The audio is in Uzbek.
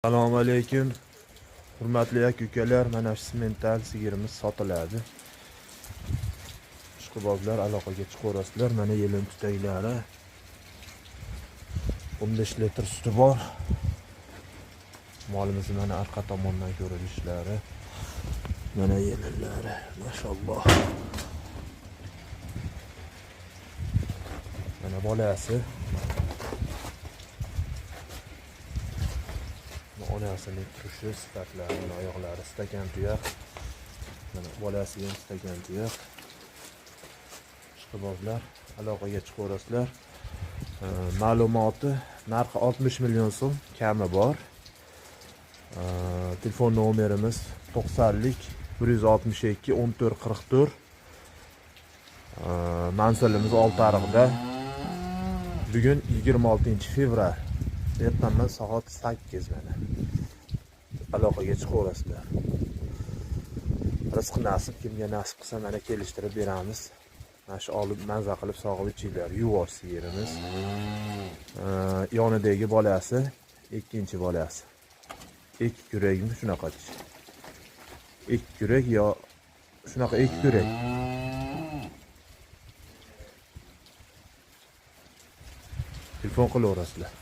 Assalomu alaykum. Hurmatli aka-ukalar, mana shu simental sigirimiz sotiladi. Ishqibozlar aloqaga chiqaverasizlar. Mana yelin tutaklari. 15 litr suti bor. Molimiz mana arqa tomondan ko'rinishlari. Mana yelinlari, mashalloh. Mana bolasi. Onasining turishi, sifatlari, mana oyoqlari stakan tuyoq. Mana bolasi ham stakan tuyoq. Ishqibozlar aloqaga chiqaverasizlar. Ma'lumoti narxi 60 million so'm, kami bor. Telefon nomerimiz 90lik 162 14 44. Manzilimiz Oltiariqda. Bugun 26 fevral. Ertaman soat 8 mana. Aloqaga chiqaverasizlar. Rizq nasib, kimga nasib qilsa mana kelishtirib beramiz. Mana shu olib maza qilib sog'ib ichinglar. Yuvosh sigirimiz. Yonidagi bolasi, ikkinchi bolasi. Ikki kurakmi shunaqa. Ikki kurak yo shunaqa ikki kurak. Telefon qilaverasizlar.